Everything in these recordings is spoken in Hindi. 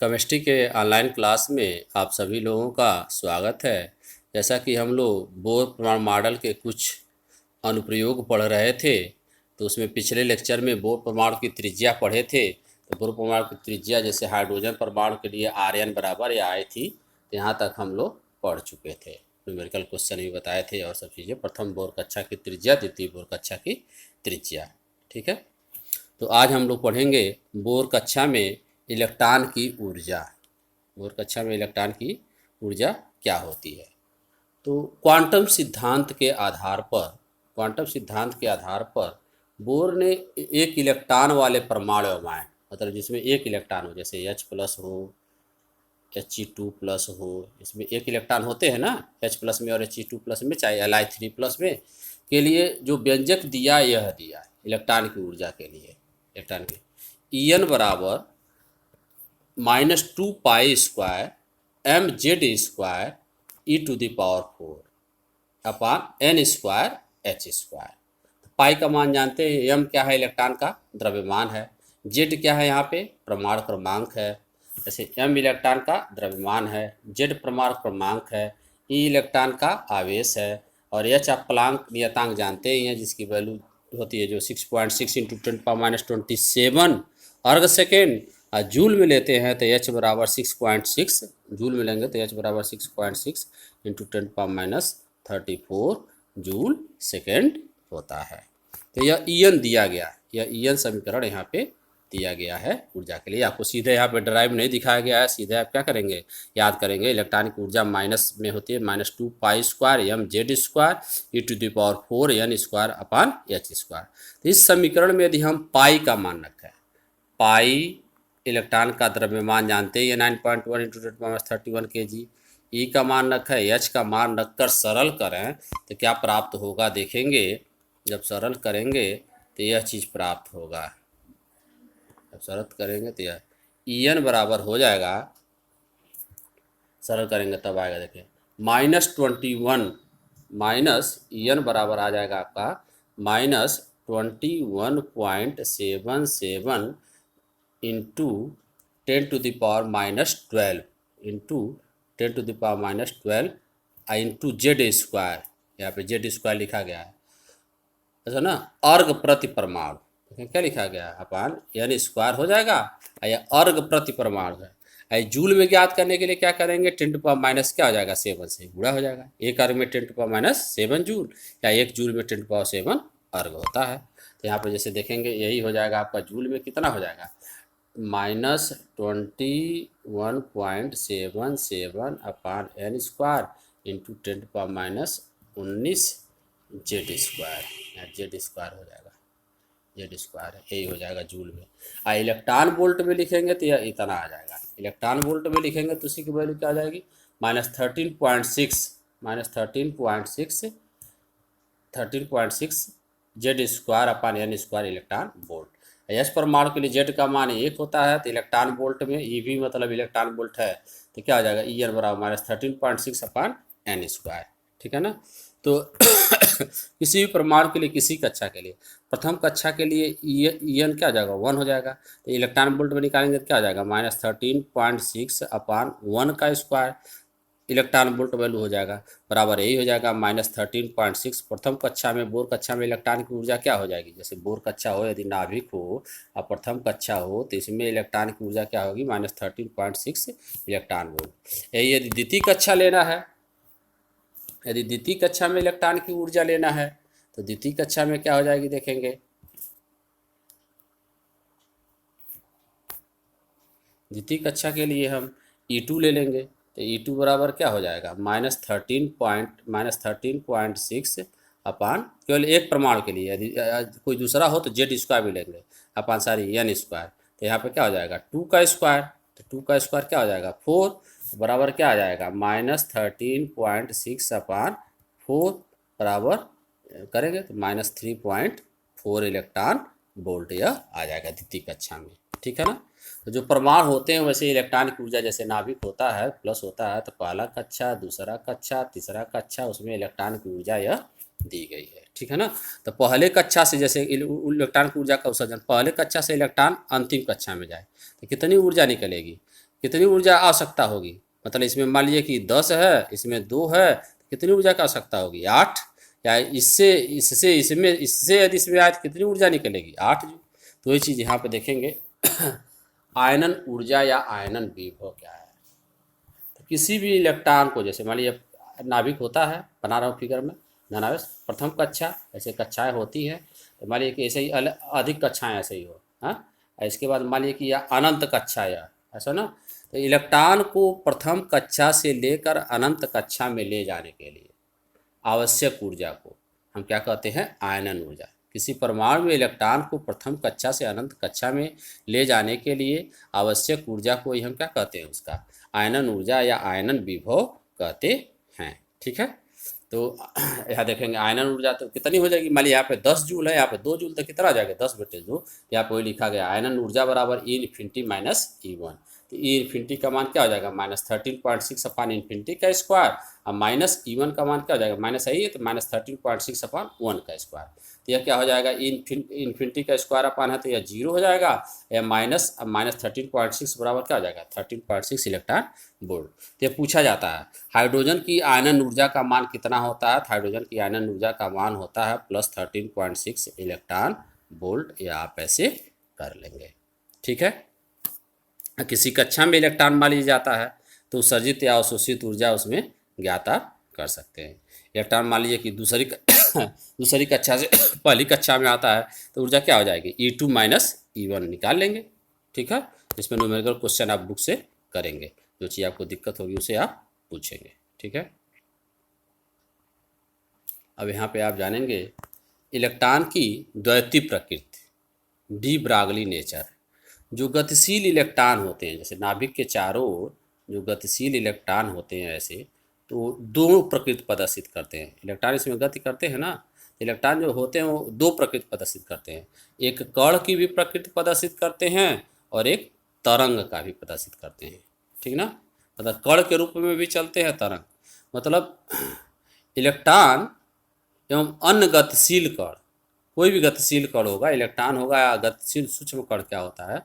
केमिस्ट्री के ऑनलाइन क्लास में आप सभी लोगों का स्वागत है। जैसा कि हम लोग बोर प्रमाण मॉडल के कुछ अनुप्रयोग पढ़ रहे थे, तो उसमें पिछले लेक्चर में बोर परमाणु की त्रिज्या पढ़े थे। तो बोर परमाणु की त्रिज्या जैसे हाइड्रोजन परमाणु के लिए आर्यन बराबर या आई थी, तो यहाँ तक हम लोग पढ़ चुके थे। न्यूमेरिकल क्वेश्चन भी बताए थे और सब चीज़ें, प्रथम बोर कक्षा की त्रिज्या, द्वितीय बोर कक्षा की त्रिज्या। ठीक है, तो आज हम लोग पढ़ेंगे बोर कक्षा में इलेक्ट्रॉन की ऊर्जा। बोर कक्षा में इलेक्ट्रॉन की ऊर्जा क्या होती है। तो क्वांटम सिद्धांत के आधार पर बोर ने एक इलेक्ट्रॉन वाले परमाणु बनाए, मतलब जिसमें एक इलेक्ट्रॉन हो, जैसे H+ हो, He2+ हो, इसमें एक इलेक्ट्रॉन होते हैं ना, H+ में और He2+ में, चाहे Li3+ में, के लिए जो व्यंजक दिया यह दिया इलेक्ट्रॉन की ऊर्जा के लिए। इलेक्ट्रॉन की En बराबर -2π² mz² e⁴ अपॉन n²h²। पाई का मान जानते हैं, m क्या है, इलेक्ट्रॉन का द्रव्यमान है, z क्या है, यहाँ पे परमाणु क्रमांक है। जैसे m इलेक्ट्रॉन का द्रव्यमान है, z परमाणु क्रमांक है, e इलेक्ट्रॉन का आवेश है, और h आप प्लांक नियतांक जानते ही हैं, जिसकी वैल्यू होती है जो 6.6 × 10⁻⁻27 अर्ग सेकेंड। और जूल में लेते हैं तो h बराबर 6.6, जूल में लेंगे तो h बराबर 6.6 × 10⁻34 जूल सेकेंड होता है। तो यह En दिया गया, यह En समीकरण यहाँ पे दिया गया है ऊर्जा के लिए। आपको सीधे यहाँ पे ड्राइव नहीं दिखाया गया है, सीधे आप क्या करेंगे, याद करेंगे। इलेक्ट्रॉन की ऊर्जा माइनस में होती है, -2π² mz² e⁴n² अपॉन h²। तो इस समीकरण में यदि हम पाई का मान रखें, पाई इलेक्ट्रॉन का द्रव्यमान जानते हैं, ये 9.1 × 10⁻31 kg। ई का मान रखा है, एच का मान रखकर सरल करें तो क्या प्राप्त होगा देखेंगे। जब सरल करेंगे तो यह चीज़ प्राप्त होगा। जब सरल करेंगे तो यह En बराबर हो जाएगा, सरल करेंगे तब आएगा, देखिए -21 En बराबर आ जाएगा आपका -21.77 इंटू 10⁻⁻12 इंटू 10⁻⁻12 इंटू z²। यहाँ पे z² लिखा गया है, ऐसा ना, अर्ग प्रति परमाणु। क्या लिखा गया है, अपॉन n² हो जाएगा। यह अर्ग प्रति परमाणु है। जूल में ज्ञात करने के लिए क्या करेंगे, 10⁻⁻, क्या हो जाएगा, 7 से गुणा हो जाएगा। एक अर्ग में 10⁻⁷ जूल, या एक जूल में 10⁻7 अर्ग होता है। तो यहाँ पे जैसे देखेंगे यही हो जाएगा आपका, जूल में कितना हो जाएगा, -21.77 अपॉन n² इंटू 10⁻⁻19 z²। यहाँ z² हो जाएगा, z² यही हो जाएगा जूल में। इलेक्ट्रॉन वोल्ट में लिखेंगे तो यह इतना आ जाएगा। इलेक्ट्रॉन वोल्ट में लिखेंगे तो उसी की वैल्यू क्या आ जाएगी, -13.6 z² upon n² electron volt. S परमाणु के लिए जेड का मान 1 होता है, तो इलेक्ट्रॉन वोल्ट में ई भी मतलब इलेक्ट्रॉन वोल्ट है, तो क्या हो जाएगा, En बराबर -13.6 अपॉन n²। ठीक है ना। तो किसी भी परमाणु के लिए, किसी कक्षा के लिए, प्रथम कक्षा के लिए En क्या हो जाएगा, 1 हो जाएगा। तो इलेक्ट्रॉन वोल्ट में निकालेंगे तो क्या हो जाएगा, -13.6 अपॉन 1 का स्क्वायर इलेक्ट्रॉन वोल्ट वैल्यू हो जाएगा, बराबर यही हो जाएगा -13.6। प्रथम कक्षा में, बोर कक्षा में इलेक्ट्रॉन की ऊर्जा क्या हो जाएगी, जैसे बोर कक्षा हो, यदि नाभिक हो और प्रथम कक्षा हो, तो इसमें इलेक्ट्रॉन की ऊर्जा क्या होगी, -13.6 इलेक्ट्रॉन वोल्ट। यही यदि द्वितीय कक्षा लेना है, यदि द्वितीय कक्षा में इलेक्ट्रॉन की ऊर्जा लेना है, तो द्वितीय कक्षा में क्या हो जाएगी देखेंगे। द्वितीय कक्षा के लिए हम E2 ले लेंगे, तो E2 बराबर क्या हो जाएगा, -13.6 अपॉन, केवल एक परमाणु के लिए, यदि कोई दूसरा हो तो z² भी लेंगे, अपॉन सारी n²। तो यहाँ पे क्या हो जाएगा, 2 का स्क्वायर, तो 2 का स्क्वायर क्या हो जाएगा, 4, बराबर क्या आ जाएगा, -13.6 अपॉन 4 बराबर करेंगे तो -3.4 इलेक्ट्रॉन वोल्ट यह आ जाएगा द्वितीय कक्षा में। ठीक है ना। तो जो परमाणु होते हैं वैसे इलेक्ट्रॉन की ऊर्जा, जैसे नाभिक होता है प्लस होता है, तो पहला कक्षा, दूसरा कक्षा, तीसरा कक्षा, उसमें इलेक्ट्रॉन की ऊर्जा यह दी गई है। ठीक है ना। तो पहले कक्षा से, जैसे इलेक्ट्रॉन की ऊर्जा का उत्सर्जन, पहले कक्षा से इलेक्ट्रॉन अंतिम कक्षा में जाए तो कितनी ऊर्जा निकलेगी, कितनी ऊर्जा आवश्यकता होगी, मतलब इसमें मान लीजिए कि 10 है, इसमें 2 है, तो कितनी ऊर्जा की आवश्यकता होगी, 8। या इससे इससे इसमें इससे यदि इसमें आए तो कितनी ऊर्जा निकलेगी, 8 जूल। तो ये चीज़ यहाँ पे देखेंगे। आयनन ऊर्जा या आयनन विभव क्या है। तो किसी भी इलेक्ट्रॉन को, जैसे मान लीजिए नाभिक होता है, बना रहा हूँ फिगर में, धनावेश प्रथम कक्षा, ऐसे कक्षाएं होती हैं। तो मान लीजिए कि ऐसे ही अधिक कक्षाएं ऐसे ही हो, हाँ। और इसके बाद मान लीजिए कि यह अनंत कक्षा या ऐसा ना। तो इलेक्ट्रॉन को प्रथम कक्षा से लेकर अनंत कक्षा में ले जाने के लिए आवश्यक ऊर्जा को हम क्या कहते हैं, आयनन ऊर्जा। किसी परमाणु में इलेक्ट्रॉन को प्रथम कक्षा से अनंत कक्षा में ले जाने के लिए आवश्यक ऊर्जा को ही हम क्या कहते हैं, उसका आयनन ऊर्जा या आयनन विभव कहते हैं। ठीक है। तो यहाँ देखेंगे आयनन ऊर्जा तो कितनी हो जाएगी, मान लीजिए यहाँ पे 10 जूल है, यहाँ पे 2 जूल, तो कितना आ जाएगा, 10/2। यहाँ पे वही लिखा गया, आयनन ऊर्जा बराबर ई इन्फिनिटी माइनस E1। तो ई इन्फिनिटी का मान क्या हो जाएगा, -13.6 अपान इन्फिनिटी का स्क्वायर, और माइनस E1 का मान क्या हो जाएगा, माइनस है तो -13.6 अपान 1 का स्क्वायर। तो यह क्या हो जाएगा, इन्फिनिटी का स्क्वायर अपान है तो यह 0 हो जाएगा, या -13.6 बराबर क्या हो जाएगा, 13.6 इलेक्ट्रॉन वोल्ट। तो यह पूछा जाता है हाइड्रोजन की आयनन ऊर्जा का मान कितना होता है। हाइड्रोजन की आयनन ऊर्जा का मान होता है +13.6 इलेक्ट्रॉन वोल्ट। या आप ऐसे कर लेंगे। ठीक है। किसी कक्षा में इलेक्ट्रॉन मान लीजिए जाता है तो उत्सर्जित या अवशोषित ऊर्जा उसमें ज्ञाता कर सकते हैं। इलेक्ट्रॉन मान लीजिए कि दूसरी कक्षा से पहली कक्षा में आता है तो ऊर्जा क्या हो जाएगी, E2 माइनस E1 निकाल लेंगे। ठीक है। इसमें न्यूमेरिकल क्वेश्चन आप बुक से करेंगे, जो चीज़ आपको दिक्कत होगी उसे आप पूछेंगे। ठीक है। अब यहाँ पे आप जानेंगे इलेक्ट्रॉन की द्वैती प्रकृति, डी ब्रागली नेचर। जो गतिशील इलेक्ट्रॉन होते हैं, जैसे नाभिक के चारों ओर जो गतिशील इलेक्ट्रॉन होते हैं ऐसे, तो दो प्रकृति प्रदर्शित करते हैं। इलेक्ट्रॉन इसमें गति करते हैं ना, इलेक्ट्रॉन जो होते हैं वो दो प्रकृति प्रदर्शित करते हैं। एक कण की भी प्रकृति प्रदर्शित करते हैं और एक तरंग का भी प्रदर्शित करते हैं। ठीक ना, मतलब कण के रूप में भी चलते हैं तरंग। मतलब इलेक्ट्रॉन एवं अन्य गतिशील कण, कोई भी गतिशील कण होगा, इलेक्ट्रॉन होगा या गतिशील सूक्ष्म कण क्या होता है,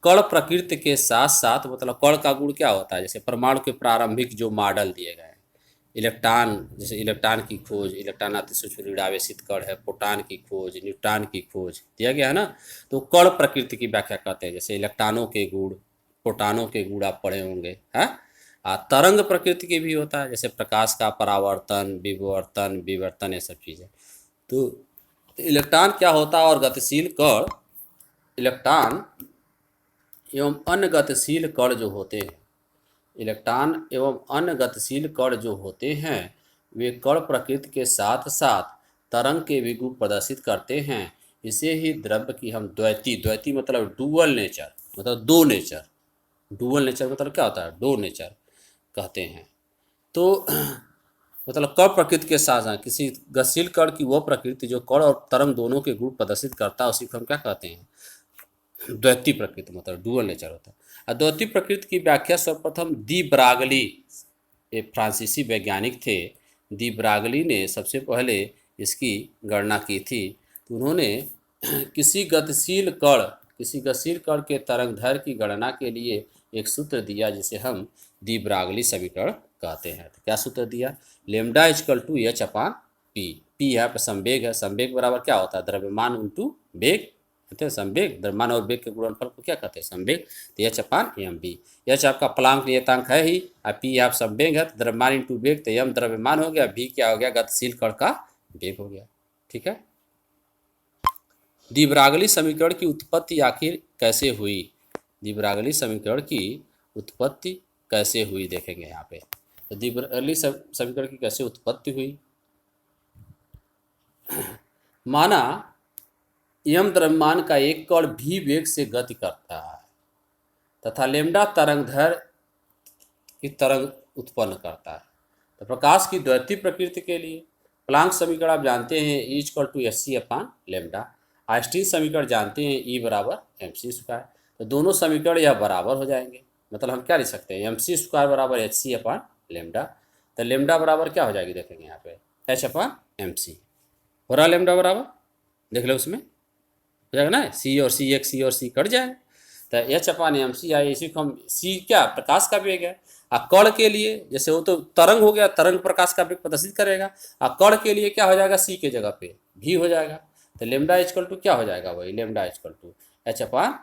कण प्रकृति के साथ साथ, मतलब कण का गुण क्या होता है, जैसे परमाणु के प्रारंभिक जो मॉडल दिए गए हैं, इलेक्ट्रॉन, जैसे इलेक्ट्रॉन की खोज, इलेक्ट्रॉन अति सूक्ष्म ऋणावेशित कण है, प्रोटॉन की खोज, न्यूट्रॉन की खोज दिया गया है ना। तो कण प्रकृति की व्याख्या करते हैं, जैसे इलेक्ट्रॉनों के गुण, प्रोटॉनों के गुण आप पढ़े होंगे, है। तरंग प्रकृति की भी होता है, जैसे प्रकाश का परावर्तन, विवर्तन, विवर्तन, ये सब चीज़ें। तो इलेक्ट्रॉन क्या होता है, और गतिशील कण, इलेक्ट्रॉन एवं अन्य गतिशील कण जो होते हैं, इलेक्ट्रॉन एवं अन्य गतिशील कण जो होते हैं, वे कण प्रकृति के साथ साथ तरंग के भी गुण प्रदर्शित करते हैं। इसे ही द्रव्य की हम द्वैती मतलब डुअल नेचर, मतलब दो नेचर, डुअल नेचर मतलब क्या होता है, दो नेचर कहते हैं। तो मतलब कण प्रकृति के साथ साथ किसी गतिशील कण की वह प्रकृति जो कण और तरंग दोनों के गुण प्रदर्शित करता है, उसी को हम क्या कहते हैं, द्वैती प्रकृति, मतलब डुअल नेचर होता है। और द्वैती प्रकृति की व्याख्या सर्वप्रथम दी ब्रागली, एक फ्रांसीसी वैज्ञानिक थे, दी ब्रागली ने सबसे पहले इसकी गणना की थी। तो उन्होंने किसी गतिशील कण के तरंग दैर्घ्य की गणना के लिए एक सूत्र दिया, जिसे हम दी ब्रागली समीकरण कहते हैं। तो क्या सूत्र दिया, lambda equal to H upon P. P यहाँ पर संवेग है, संवेग बराबर क्या होता है, द्रव्यमान इंटू वेग, कहते हैं संवेग, द्रव्यमान और वेग के गुणनफल को क्या कहते हैं, संवेग। तो H upon M B, H आपका प्लांक नियतांक है ही, और पी आप संवेग है, तो द्रव्यमान इंटू वेग, तो एम द्रव्यमान हो गया, बी क्या हो गया, गतिशील कण का वेग हो गया। ठीक है। दी ब्रागली समीकरण की उत्पत्ति आखिर कैसे हुई, दी ब्रागली समीकरण की उत्पत्ति कैसे हुई देखेंगे यहाँ पे। तो दी ब्रागली समीकरण की कैसे उत्पत्ति हुई, माना एम द्रव्यमान का एक कण भी वेग से गति करता है तथा लेमडा तरंग दैर्घ्य की तरंग उत्पन्न करता है। तो प्रकाश की द्वैती प्रकृति के लिए प्लांक समीकरण आप जानते हैं, E equal to H upon lambda. Einstein समीकरण जानते हैं, E बराबर mc²। तो दोनों समीकरण यह बराबर हो जाएंगे, मतलब हम क्या लिख सकते हैं, mc² बराबर hc अपान लेमडा। तो लेमडा बराबर क्या हो जाएगी, देखेंगे यहाँ पे h अपान mc हो रहा, लेमडा बराबर देख लो उसमें हो जाएगा ना, सी और सी, एक सी और सी कट जाए। तो एच अपान एम सी आई, इसी को हम सी क्या प्रकाश का वेग है। कण के लिए जैसे वो तो तरंग हो गया, तरंग प्रकाश का वेग प्रदर्शित करेगा। कण के लिए क्या हो जाएगा, सी के जगह पे भी हो जाएगा। तो लेमडा इक्वल टू क्या हो जाएगा, वही lambda equal to H upon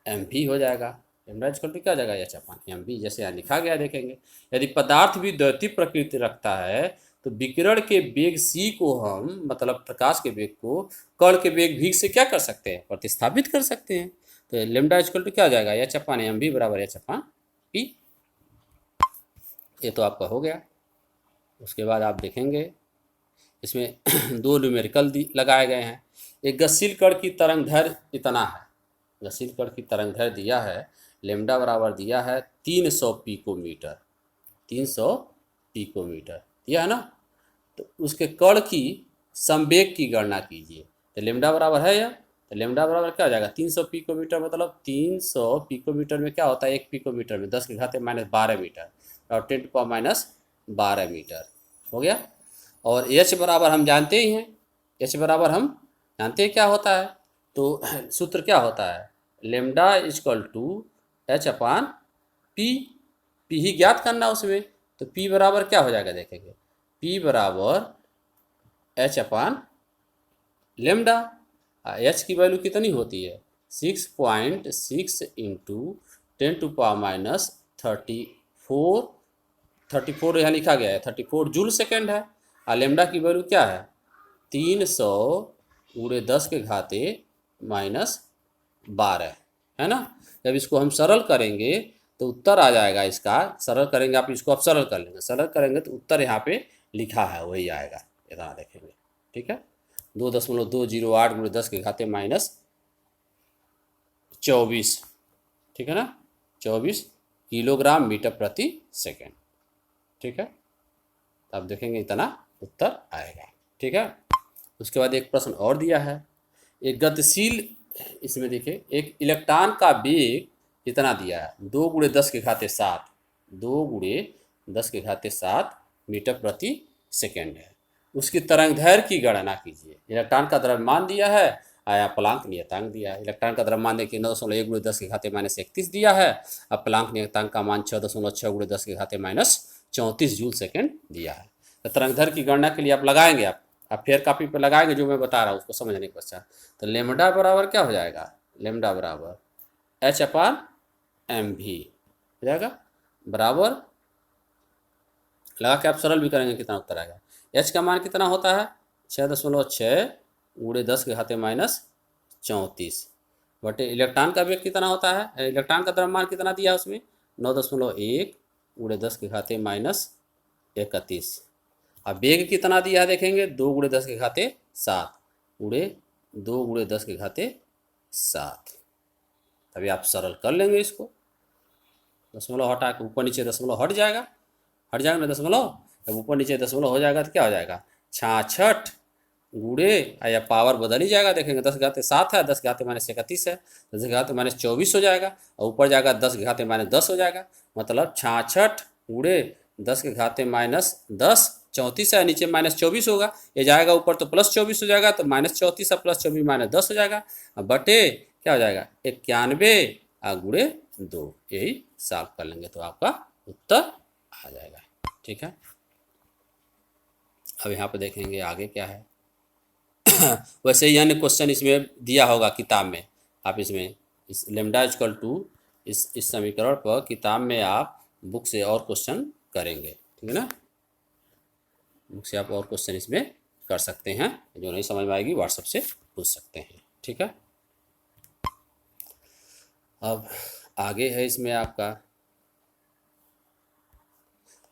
M भी हो जाएगा। लेमडा इक्वल टू क्या हो जाएगा, एच अपान एम भी, जैसे यहाँ लिखा गया देखेंगे। यदि पदार्थ भी द्वैतीय प्रकृति रखता है तो विकिरण के वेग c को हम मतलब प्रकाश के वेग को कण के वेग v से क्या कर सकते हैं, प्रतिस्थापित कर सकते हैं। तो लेमडा इक्वल टू क्या हो जाएगा, एच अपान एम भी बराबर एच अपान पी। ये तो आपका हो गया। उसके बाद आप देखेंगे इसमें दो न्यूमेरिकल लगाए गए हैं। एक गतिशील कण की तरंग दैर्घ्य इतना है, गतिशील कण की तरंग दैर्घ्य दिया है, लेमडा बराबर दिया है 300 पिकोमीटर, 300 पिकोमीटर दिया है ना। तो उसके कण की संवेग की गणना कीजिए। तो लेमडा बराबर है यह, तो लेमडा बराबर क्या हो जाएगा, 300 पिकोमीटर, मतलब 300 पिकोमीटर में क्या होता है, एक पिकोमीटर में 10 के घाते -12 मीटर और 10⁻12 मीटर हो गया। और एच बराबर हम जानते ही हैं, एच बराबर हम जानते हैं क्या होता है। तो सूत्र क्या होता है, lambda equal to H upon P, P ही ज्ञात करना उसमें। तो पी बराबर क्या हो जाएगा देखेंगे, पी बराबर एच अपान लेमडा। एच की वैल्यू कितनी होती है, 6.6 इंटू 10⁻34, 34 यहाँ लिखा गया है, 34 जूल सेकेंड है। और लेमडा की वैल्यू क्या है, 300 × 10 के घाते -12 है ना। जब इसको हम सरल करेंगे तो उत्तर आ जाएगा इसका, सरल करेंगे आप इसको, आप सरल कर लेंगे, सरल करेंगे तो उत्तर यहाँ पे लिखा है वही आएगा, इतना देखेंगे। ठीक है, 2.208 × 10 के घाते -24, ठीक है ना, 24 किलोग्राम मीटर प्रति सेकेंड। ठीक है, तो आप देखेंगे इतना उत्तर आएगा। ठीक है, उसके बाद एक प्रश्न और दिया है, एक गतिशील, इसमें देखिए एक इलेक्ट्रॉन का वेग कितना दिया है, 2 × 10 के घाते 7, 2 × 10 के घाते 7 मीटर प्रति सेकेंड है। उसकी तरंग दैर्घ्य की गणना कीजिए। इलेक्ट्रॉन का द्रव्यमान दिया है, आया प्लांक नियतांक दिया है। इलेक्ट्रॉन का द्रव्यमान देखिए 9.1 × 10 के घाते -31 दिया है। अब प्लांक नियतांक का मान 6.6 × 10 के घाते -34 जूल सेकेंड दिया है। तो तरंग दैर्घ्य की गणना के लिए आप लगाएंगे, आप फेयर कॉपी पर लगाएंगे जो मैं बता रहा हूँ उसको समझने के पश्चात। तो लेमडा बराबर क्या हो जाएगा, लेमडा बराबर एच अपान एम भी हो जाएगा, बराबर लगा के आप सरल भी करेंगे कितना उत्तर आएगा। एच का मान कितना होता है, 6.6 × 10 के घाते -34 बटे इलेक्ट्रॉन का वेग कितना होता है, इलेक्ट्रॉन का द्रव्यमान कितना दिया उसमें 9.1 × 10 के घाते -31। अब वेग कितना दिया है देखेंगे, 2 × 10 के घाते 7 × 2 × 10 के घाते 7। तभी आप सरल कर लेंगे इसको, दशमलव हटा के ऊपर नीचे दशमलव हट जाएगा, हट जाएगा ना दशमलव, जब ऊपर नीचे दशमलव हो जाएगा तो क्या हो जाएगा, 66 गुड़े या पावर बदल ही जाएगा। देखेंगे 10 के घाते 7 है, 10 के घाते -31 है, 10 के घाते -24 हो जाएगा और ऊपर जाएगा 10 के घाते -10 हो जाएगा, मतलब 66 × 10 के घाते -10, 34 है नीचे -24 होगा, ये जाएगा ऊपर तो +24 हो जाएगा, तो -34 है +24 -10 हो जाएगा, बटे क्या हो जाएगा 91 × 2, यही सॉल्व कर लेंगे तो आपका उत्तर आ जाएगा। ठीक है, अब यहाँ पे देखेंगे आगे क्या है। वैसे ही अन्य क्वेश्चन इसमें दिया होगा किताब में, आप इसमें इस लेमडा इक्वल टू इस समीकरण पर किताब में आप बुक से और क्वेश्चन करेंगे। ठीक है ना, बुक से आप और क्वेश्चन इसमें कर सकते हैं, जो नहीं समझ में आएगी व्हाट्सएप से पूछ सकते हैं। ठीक है, अब आगे है इसमें आपका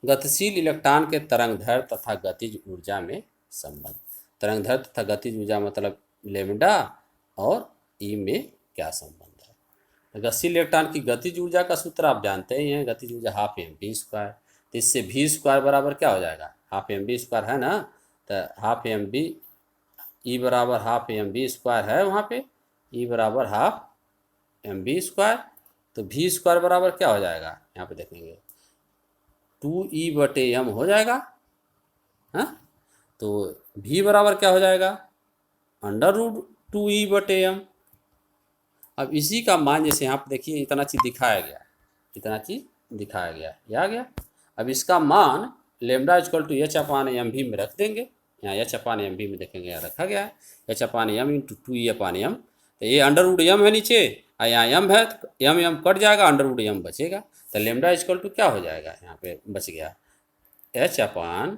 गतिशील इलेक्ट्रॉन के तरंग दैर्घ्य तथा गतिज ऊर्जा में संबंध। तरंग दैर्घ्य तथा गतिज ऊर्जा मतलब लेमडा और ई में क्या संबंध है। तो गतिशील इलेक्ट्रॉन की गतिज ऊर्जा का सूत्र आप जानते ही हैं, गतिज ऊर्जा ½ mv²। तो इससे v² बराबर क्या हो जाएगा, ½ mv² है ना, तो ½ mv, ई बराबर ½ mv² है वहाँ पे, ई बराबर ½ mv²। तो v² बराबर क्या हो जाएगा, यहाँ पे देखेंगे 2e/m हो जाएगा। हाँ, तो v बराबर क्या हो जाएगा, √2e/m। अब इसी का मान जैसे यहाँ पर देखिए इतना चीज़ दिखाया गया, इतना चीज़ दिखाया गया, ये आ गया। अब इसका मान lambda equal to H upon M भी में रख देंगे, यहाँ एच अपान एम भी में देखेंगे यहाँ रखा गया है H upon M into two ई अपान एम। तो ये अंडर वुड एम है नीचे और यहाँ एम है, तो एम एम कट जाएगा, अंडर वुड एम बचेगा। तो लेमडा इक्वल टू क्या हो जाएगा, यहाँ पे बच गया H upon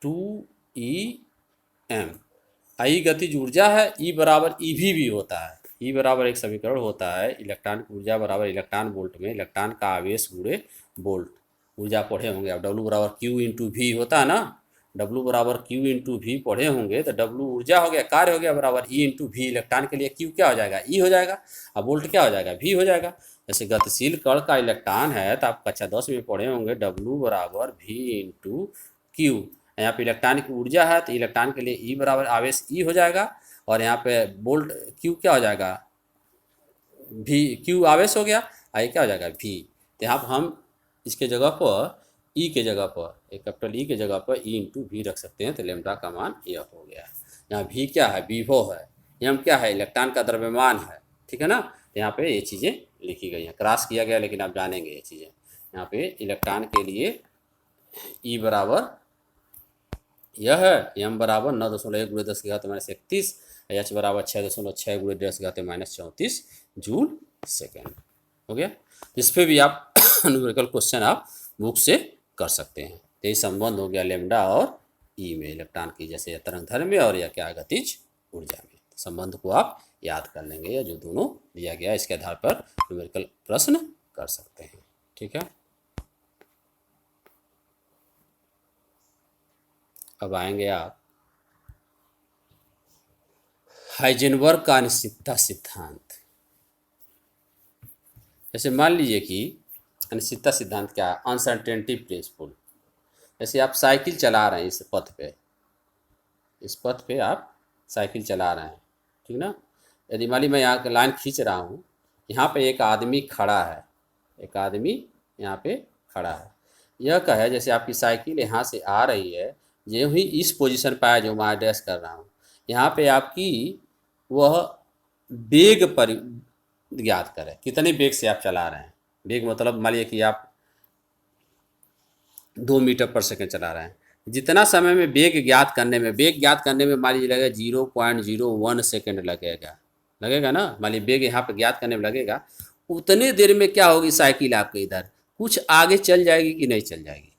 two E M. आई गतिज ऊर्जा है, ई बराबर ई भी होता है, ई बराबर एक समीकरण होता है इलेक्ट्रॉन की ऊर्जा बराबर इलेक्ट्रॉन वोल्ट में इलेक्ट्रॉन का आवेश गुणे वोल्ट। ऊर्जा पढ़े होंगे अब, डब्लू बराबर क्यू इंटू वी होता है ना, डब्लू बराबर क्यू इंटू वी पढ़े होंगे। तो डब्लू ऊर्जा हो गया, कार्य हो गया बराबर ई इंटू वी, इलेक्ट्रॉन के लिए क्यू क्या हो जाएगा, ई हो जाएगा, अब वोल्ट क्या हो जाएगा, वी हो जाएगा। जैसे गतिशील कण का इलेक्ट्रॉन है तो आप कक्षा 10 में पढ़े होंगे डब्लू बराबर वी इंटू क्यू। यहाँ पे इलेक्ट्रॉन की ऊर्जा है तो इलेक्ट्रॉन के लिए ई बराबर आवेश ई हो जाएगा, और यहाँ पे वोल्ट क्यू क्या हो जाएगा, भी क्यू आवेश हो गया, आई क्या हो जाएगा भी। तो यहाँ पर हम इसके जगह पर ई के जगह पर, एक कैपिटल ई के जगह पर ई इंटू भी रख सकते हैं। तो लेमडा का मान यह हो गया। यहाँ भी क्या है, विभव है, एम क्या है, इलेक्ट्रॉन का द्रव्यमान है, ठीक है ना। तो यहाँ पे ये चीज़ें लिखी गई हैं, क्रॉस किया गया लेकिन आप जानेंगे ये चीज़ें। यहाँ पे इलेक्ट्रॉन के लिए ई बराबर यह है, एम बराबर 9.1 गुणे 10 की घात -31, एच बराबर 6.6 गुणे 10 की घात -34 जूल सेकेंड हो गया। इस पर भी आप न्यूमेरिकल क्वेश्चन आप बुक से कर सकते हैं। तो ये संबंध हो गया लेमडा और ई में, इलेक्ट्रॉन की जैसे तरंग दैर्ध्य में और या क्या गतिज ऊर्जा में। संबंध को आप याद कर लेंगे, या जो दोनों दिया गया इसके आधार पर न्यूमेरिकल प्रश्न कर सकते हैं, ठीक है। अब आएंगे आप हाइजेनबर्ग का अनिश्चितता सिद्धांत। जैसे मान लीजिए कि अनिश्चितता सिद्धांत क्या है, अनसर्टेनिटी प्रिंसिपल। जैसे आप साइकिल चला रहे हैं इस पथ पे, इस पथ पे आप साइकिल चला रहे हैं, ठीक ना। यदि मान ली मैं यहाँ लाइन खींच रहा हूँ, यहाँ पे एक आदमी खड़ा है, एक आदमी यहाँ पे खड़ा है। यह कहे जैसे आपकी साइकिल यहाँ से आ रही है, जो ही इस पोजीशन पर आया जो मैं एड्रेस कर रहा हूँ, यहाँ पे आपकी वह वेग पर ज्ञात करें, कितने वेग से आप चला रहे हैं। वेग मतलब मान लीजिए कि आप 2 मीटर पर सेकंड चला रहे हैं, जितना समय में वेग ज्ञात करने में, वेग ज्ञात करने में मान लीजिए लगेगा 0.01 सेकेंड लगेगा, लगेगा ना। मान लीजिए वेग यहाँ पर ज्ञात करने में लगेगा, उतने देर में क्या होगी, साइकिल आपके इधर कुछ आगे चल जाएगी कि नहीं चल जाएगी।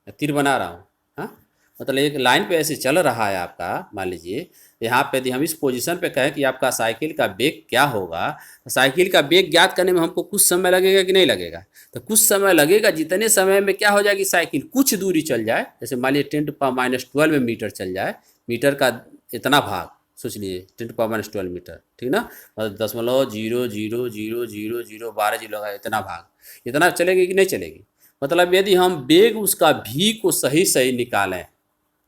मैं तीर बना रहा हूँ, हाँ, मतलब एक लाइन पे ऐसे चल रहा है आपका, मान लीजिए यहाँ पे यदि हम इस पोजीशन पे कहें कि आपका साइकिल का वेग क्या होगा, तो साइकिल का वेग ज्ञात करने में हमको कुछ समय लगेगा कि नहीं लगेगा, तो कुछ समय लगेगा। जितने समय में क्या हो जाएगी, साइकिल कुछ दूरी चल जाए, जैसे मान लीजिए 10⁻12 मीटर चल जाए, मीटर का इतना भाग सोच लीजिए 10⁻12 मीटर, ठीक ना, मतलब 0.00000012 जीरो का इतना भाग, इतना चलेगी कि नहीं चलेगी। मतलब यदि हम वेग उसका भी को सही सही निकालें,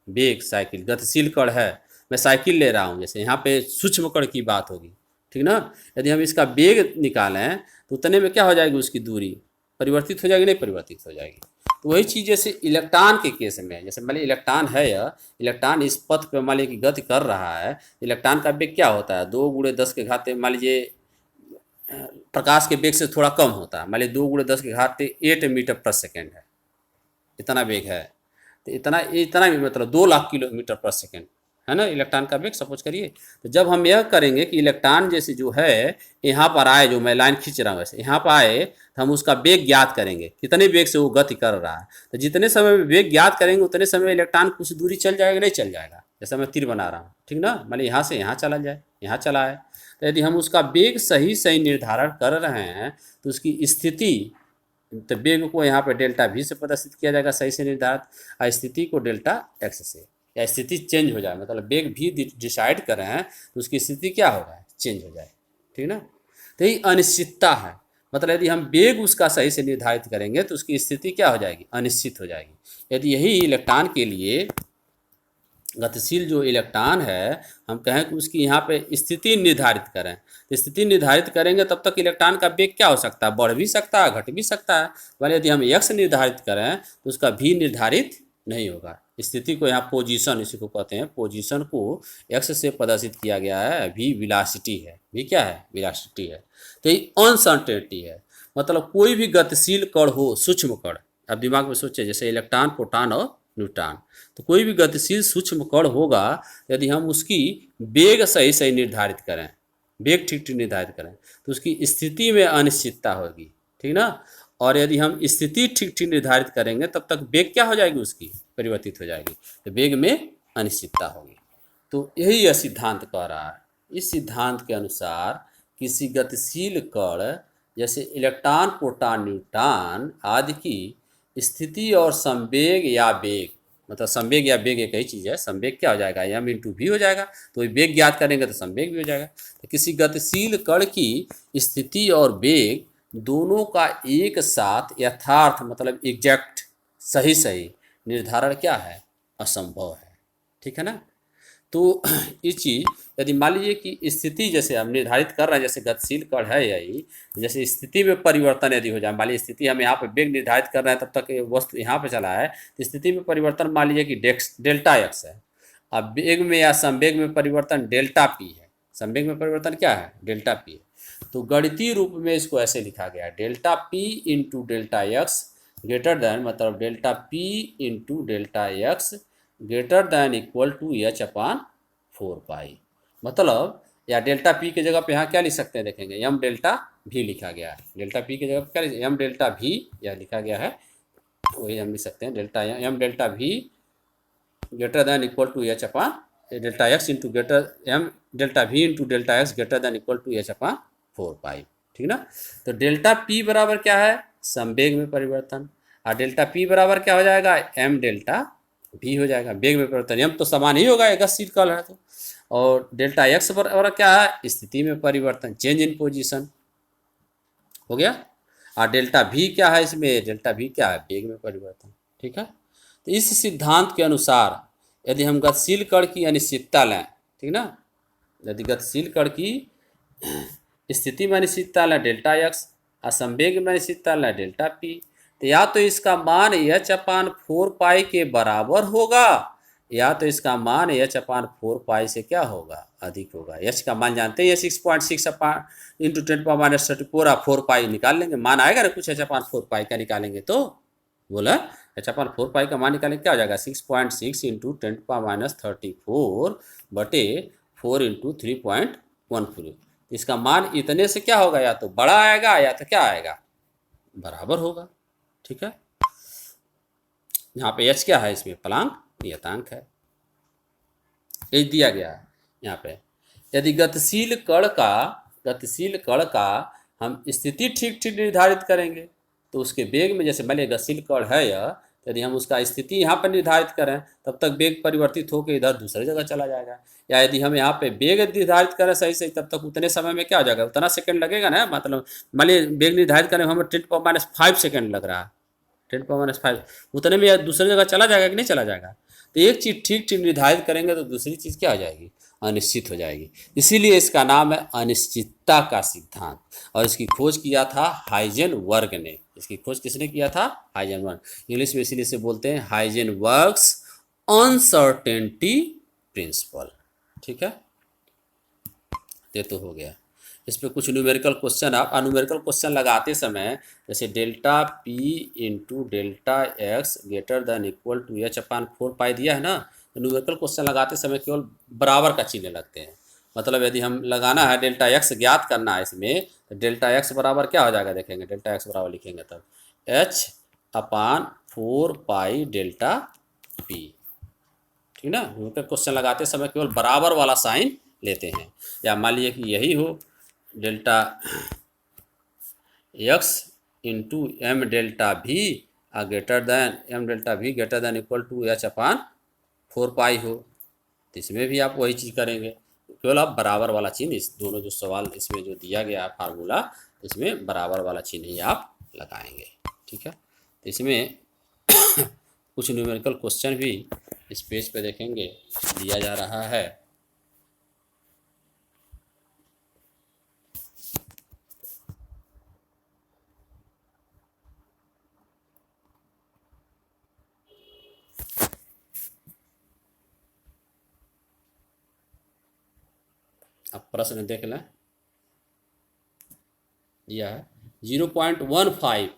वेग साइकिल गतिशील कण है, मैं साइकिल ले रहा हूँ, जैसे यहाँ पे सूक्ष्म कण की बात होगी, ठीक ना। यदि हम इसका वेग निकालें तो उतने में क्या हो जाएगी, उसकी दूरी परिवर्तित हो जाएगी, नहीं परिवर्तित हो जाएगी। तो वही चीज़ जैसे इलेक्ट्रॉन के केस में, जैसे मान लीजिए इलेक्ट्रॉन है, यह इलेक्ट्रॉन इस पथ पे मान लीजिए कि गति कर रहा है, इलेक्ट्रॉन का वेग क्या होता है, 2 × 10 के घात मान लीजिए प्रकाश के वेग से थोड़ा कम होता है, मान लीजिए 2 × 10 के घात 8 मीटर पर सेकेंड है, इतना वेग है। तो इतना भी मतलब 2 लाख किलोमीटर पर सेकेंड है ना इलेक्ट्रॉन का वेग, सपोज करिए। तो जब हम यह करेंगे कि इलेक्ट्रॉन जैसे जो है यहाँ पर आए, जो मैं लाइन खींच रहा हूँ वैसे यहाँ पर आए, तो हम उसका वेग ज्ञात करेंगे, कितने वेग से वो गति कर रहा है। तो जितने समय में वेग ज्ञात करेंगे उतने समय में इलेक्ट्रॉन कुछ दूरी चल जाएगा, नहीं चल जाएगा। जैसे मैं तीर बना रहा हूँ, ठीक ना, मान लीजिए यहाँ से यहाँ चला जाए, यहाँ चला है, तो यदि हम उसका वेग सही सही निर्धारण कर रहे हैं तो उसकी स्थिति, तो वेग को यहाँ पे डेल्टा वी से प्रदर्शित किया जाएगा सही से निर्धारित, और स्थिति को डेल्टा एक्स से, या स्थिति चेंज हो जाए, मतलब वेग भी डिसाइड कर रहे हैं तो उसकी स्थिति क्या होगा, चेंज हो जाए, ठीक ना। तो ये अनिश्चितता है, मतलब यदि हम वेग उसका सही से निर्धारित करेंगे तो उसकी स्थिति क्या हो जाएगी, अनिश्चित हो जाएगी। यदि यही इलेक्ट्रॉन के लिए गतिशील जो इलेक्ट्रॉन है, हम कहें कि उसकी यहाँ पे स्थिति निर्धारित करें, तो स्थिति निर्धारित करेंगे तब तक इलेक्ट्रॉन का वेग क्या हो सकता है, बढ़ भी सकता है, घट भी सकता है। वाले यदि हम एक्स निर्धारित करें तो उसका भी निर्धारित नहीं होगा। स्थिति को यहाँ पोजीशन इसी को कहते हैं, पोजीशन को एक्स से प्रदर्शित किया गया है, वी वेलोसिटी है, वी क्या है, वेलोसिटी है। तो ये अनसर्टेनिटी है, मतलब कोई भी गतिशील कण हो, सूक्ष्म कण, अब दिमाग में सोचे जैसे इलेक्ट्रॉन, प्रोटॉन और न्यूट्रॉन, तो कोई भी गतिशील सूक्ष्म कण होगा, यदि हम उसकी वेग सही सही निर्धारित करें, वेग ठीक ठीक निर्धारित करें, तो उसकी स्थिति में अनिश्चितता होगी, ठीक ना। और यदि हम स्थिति ठीक ठीक निर्धारित करेंगे तब तक वेग क्या हो जाएगी, उसकी परिवर्तित हो जाएगी, तो वेग में अनिश्चितता होगी। तो यही यह सिद्धांत कह रहा है। इस सिद्धांत के अनुसार किसी गतिशील कण जैसे इलेक्ट्रॉन, प्रोटॉन, न्यूट्रॉन आदि की स्थिति और संवेग या वेग, मतलब संवेग या वेग एक ही चीज़ है, संवेग क्या हो जाएगा, एम इंटू वी हो जाएगा, तो वेग ज्ञात करेंगे तो संवेग भी हो जाएगा। तो किसी गतिशील कण की स्थिति और वेग दोनों का एक साथ यथार्थ मतलब एग्जैक्ट सही सही निर्धारण क्या है, असंभव है, ठीक है ना। तो ये चीज़ यदि मान लीजिए कि स्थिति जैसे हम निर्धारित कर रहे हैं, जैसे गतिशील कण है यही, जैसे स्थिति में परिवर्तन यदि हो जाए, मान लीजिए स्थिति हम यहाँ पे वेग निर्धारित कर रहे हैं, तब तक ये वस्तु यहाँ पे चला है, तो स्थिति में परिवर्तन मान लीजिए कि डेल्टा एक्स है। अब वेग में या संवेग में परिवर्तन डेल्टा पी है, संवेग में परिवर्तन क्या है, डेल्टा पी है। तो गणितीय रूप में इसको ऐसे लिखा गया है, delta P into delta X greater than, मतलब delta P into delta X greater than equal to H upon 4 pi. मतलब या डेल्टा पी की जगह पे यहाँ क्या लिख सकते हैं, देखेंगे एम डेल्टा भी लिखा गया है, डेल्टा पी की जगह पे क्या एम डेल्टा भी यह लिखा गया है, वही हम लिख सकते हैं delta M delta V greater than equal to H upon delta X into greater M delta V into delta X greater than equal to H upon 4 pi, ठीक ना। तो डेल्टा पी बराबर क्या है, संवेग में परिवर्तन, और डेल्टा पी बराबर क्या हो जाएगा, एम डेल्टा भी हो जाएगा, वेग में परिवर्तन, एम तो समान ही होगा, एक गतिशील कण है तो। और डेल्टा एक्स बराबर क्या है, स्थिति में परिवर्तन, चेंज इन पोजीशन हो गया। और डेल्टा भी क्या है इसमें, डेल्टा भी क्या है, वेग में परिवर्तन, ठीक है। तो इस सिद्धांत के अनुसार यदि हम गतिशील कण की अनिश्चितता लें, ठीक ना, यदि गतिशील कण की स्थिति में अनिश्चितता लें डेल्टा एक्स, और संवेग में अनिश्चितता लें डेल्टा पी, तो या तो इसका मान एच अपान 4 पाई के बराबर होगा, या तो इसका मान एच अपान 4 पाई से क्या होगा, अधिक होगा। एच का मान जानते हैं 6.6 अपान इंटू 10⁻34, आप 4 पाई निकाल लेंगे, मान आएगा ना कुछ एच अपान 4 पाई का निकालेंगे, तो बोला एच अपान 4 पाई का मान निकालेंगे क्या हो जाएगा, 6.6 इंटू 10⁻34 बटे 4 इंटू 3.14। इसका मान इतने से क्या होगा, या तो बड़ा आएगा या तो क्या आएगा, बराबर होगा, ठीक है। यहाँ पे एच क्या है, इसमें प्लांक नियतांक है, ये दिया गया है यहाँ पे। यदि गतिशील कण का हम स्थिति ठीक ठीक निर्धारित करेंगे, तो उसके वेग में, जैसे मान लीजिए गतिशील कण है यह, यदि हम उसका स्थिति यहाँ पर निर्धारित करें तब तक वेग परिवर्तित होकर इधर दूसरी जगह चला जाएगा। या यदि हम यहाँ पे वेग निर्धारित करें सही सही, तब तक उतने समय में क्या हो जाएगा, उतना सेकंड लगेगा ना, मतलब मान लीजिए वेग निर्धारित करें हमें 10⁻5 सेकंड लग रहा है, 10⁻5 उतने में दूसरी जगह चला जाएगा कि नहीं चला जाएगा। तो एक चीज़ ठीक ठीक निर्धारित करेंगे तो दूसरी चीज़ क्या हो जाएगी, अनिश्चित हो जाएगी। इसीलिए इसका नाम है अनिश्चितता का सिद्धांत, और इसकी खोज किया था हाइजेनबर्ग ने। इसकी खोज किसने किया था, हाइजेनबर्ग। इंग्लिश में इसीलिए से बोलते हैं हाइजेनबर्ग्स अनसर्टेनिटी प्रिंसिपल, ठीक है। ये तो हो गया। इस पर कुछ न्यूमेरिकल क्वेश्चन, आप न्यूमेरिकल क्वेश्चन लगाते समय जैसे delta P into delta X greater than equal to H upon 4 pi दिया है ना, तो न्यूमेरिकल क्वेश्चन लगाते समय केवल बराबर का चिन्ह लगते हैं। मतलब यदि हम लगाना है डेल्टा एक्स ज्ञात करना है इसमें, तो डेल्टा एक्स बराबर क्या हो जाएगा, देखेंगे डेल्टा एक्स बराबर लिखेंगे तब H upon 4 pi delta P, ठीक ना। न्यूमेरिकल क्वेश्चन लगाते समय केवल बराबर वाला साइन लेते हैं। या मान लीजिए कि यही हो delta X into M delta V greater than M delta V greater than equal to H upon 4 pi हो, तो इसमें भी आप वही चीज़ करेंगे, केवल आप बराबर वाला चिन्ह, इस दोनों जो सवाल इसमें जो दिया गया है फार्मूला, इसमें बराबर वाला चिन्ह ही आप लगाएंगे, ठीक है। तो इसमें कुछ न्यूमेरिकल क्वेश्चन भी इस पेज पे देखेंगे दिया जा रहा है। अब प्रश्न देख लें, दिया है 0.15,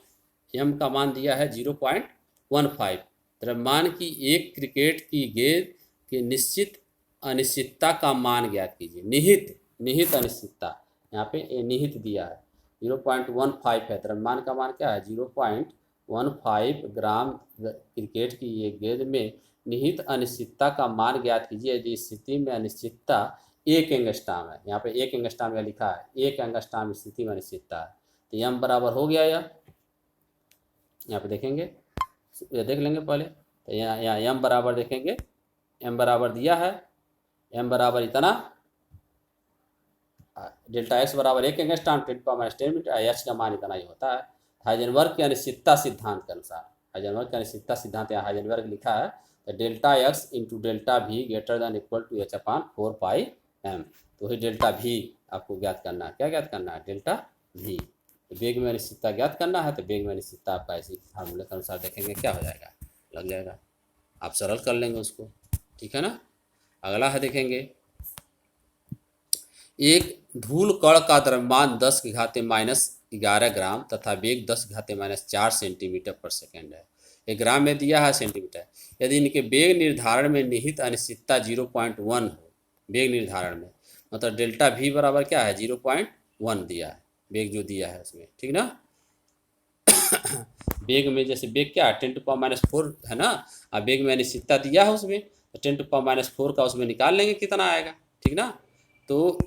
एम का मान दिया है 0.15। द्रव्यमान की एक क्रिकेट की गेंद की निश्चित अनिश्चितता का मान ज्ञात कीजिए। निहित अनिश्चितता, यहाँ पे निहित दिया है 0.15 है। द्रव्यमान का मान क्या है 0.15 ग्राम क्रिकेट की ये गेंद में निहित अनिश्चितता का मान ज्ञात कीजिए यदि स्थिति में अनिश्चितता एक एंगस्ट्रॉम है। यहाँ पे एक एंगस्ट्रॉम या लिखा है, एक एंगस्ट्रॉम स्थिति में अनिश्चितता है। तो यम बराबर हो गया यह, यहाँ पे देखेंगे, ये देख लेंगे पहले। तो यहाँ एम बराबर देखेंगे, एम बराबर दिया है, एम बराबर इतना, डेल्टा एक्स बराबर एक एंगस्ट्रॉम 10⁻10 मीटर, एच का मान इतना ही होता है। हाइजेनबर्ग के अनिश्चितता सिद्धांत के अनुसार, हाइजेनबर्ग का अनिश्चितता सिद्धांत यहाँ हाइजेनबर्ग लिखा है, तो delta X into delta V greater than equal to H upon 4 πm। तो वही डेल्टा वी आपको ज्ञात करना है। क्या ज्ञात करना है? Delta we. तो वेग में अनिश्चितता ज्ञात करना है, तो वेग में अनिश्चितता आपका इसी फार्मूले के अनुसार देखेंगे क्या हो जाएगा, लग जाएगा। आप सरल कर लेंगे उसको, ठीक है ना। अगला है देखेंगे, एक धूल कण का द्रव्यमान 10⁻⁻11 ग्राम तथा वेग 10⁻⁻4 सेंटीमीटर पर सेकेंड है। एक ग्राम में दिया है, सेंटीमीटर। यदि इनके वेग निर्धारण में निहित अनिश्चितता 0.1 हो, वेग निर्धारण में मतलब डेल्टा वी बराबर क्या है 0.1 दिया है, वेग जो दिया है उसमें, ठीक ना। वेग में जैसे वेग क्या है 10⁻⁻4 है ना, अब वेग में अनिश्चितता दिया है उसमें, तो 10⁻⁻4 का उसमें निकाल लेंगे कितना आएगा, ठीक ना। तो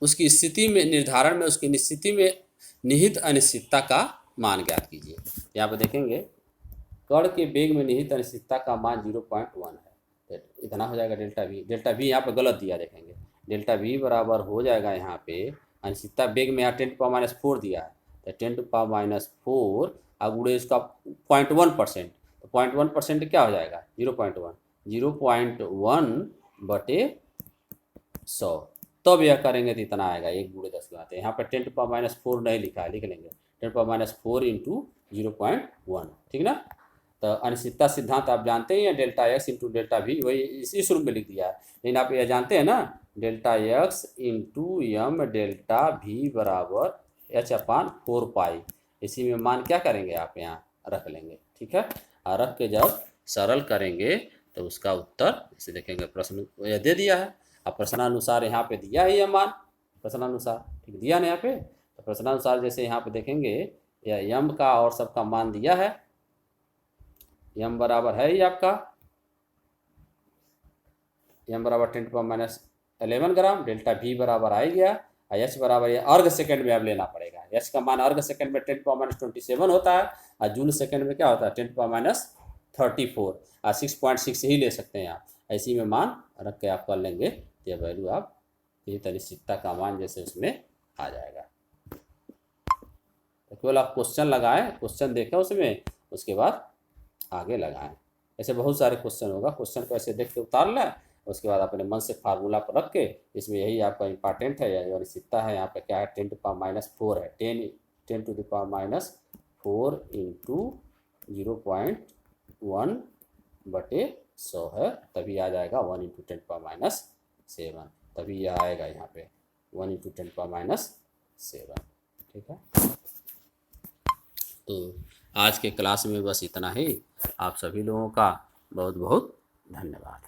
उसकी स्थिति में निर्धारण में, उसकी निश्चिति में निहित अनिश्चितता का मान ज्ञात कीजिए। यहाँ पर देखेंगे कण के वेग में निहित अनिश्चितता का मान 0.1 है, तो इतना हो जाएगा डेल्टा वी। डेल्टा वी यहाँ पर गलत दिया, देखेंगे डेल्टा वी बराबर हो जाएगा यहाँ पे अनिश्चितता वेग में यहाँ 10⁻⁻4 दिया है, तो 10⁻⁻4 गुणे इसका 0.1%, तो 0.1% क्या हो जाएगा 0.1, 0.1/100। तब यह करेंगे तो इतना आएगा 1 गुणे 10 आते हैं। यहाँ पर 10⁻⁻4 नहीं लिखा है, लिख लेंगे 10⁻⁻4 इंटू 0.1, ठीक ना। तो अनिश्चितता सिद्धांत आप जानते ही हैं, delta X into delta we, वही इस रूप में लिख दिया है। लेकिन आप यह जानते हैं ना, delta X into M delta V बराबर एच अपान 4 π। इसी में मान क्या करेंगे आप यहाँ रख लेंगे, ठीक है। और रख के जब सरल करेंगे तो उसका उत्तर इसे देखेंगे, प्रश्न यह दे दिया है। अब प्रश्नानुसार यहाँ पे दिया है यह मान, प्रश्नानुसार ठीक दिया ना यहाँ पे। तो प्रश्नानुसार जैसे यहाँ पे देखेंगे, यह यम का और सबका मान दिया है, यम बराबर है ही आपका, यम बराबर 10⁻11 ग्राम, डेल्टा वी बराबर आ गया, और एच बराबर ये अर्घ सेकंड में अब लेना पड़ेगा। एच का मान अर्घ सेकंड में 10⁻27 होता है, और जूल सेकंड में क्या होता है 10⁻34, और 6.6 ही ले सकते हैं आप। ऐसी में मान रख के आप कर लेंगे, तो यह वैल्यू आप निहित अनिश्चितता का मान जैसे उसमें आ जाएगा। तो केवल आप क्वेश्चन लगाएं, क्वेश्चन देखें उसमें, उसके बाद आगे लगाएं। ऐसे बहुत सारे क्वेश्चन होगा, क्वेश्चन को ऐसे देख के उतार लें, उसके बाद अपने मन से फार्मूला पर रख के, इसमें यही आपका इंपॉर्टेंट है, जो अनिश्चितता है यहाँ पे क्या है 10⁻⁻4 है, 10⁻⁴ इंटू 0.1/100 है, तभी आ जाएगा 1 इंटू 10⁻⁷, तभी यह आएगा यहाँ पे 1 इंटू 10⁻⁷, ठीक है। तो आज के क्लास में बस इतना ही। आप सभी लोगों का बहुत बहुत धन्यवाद।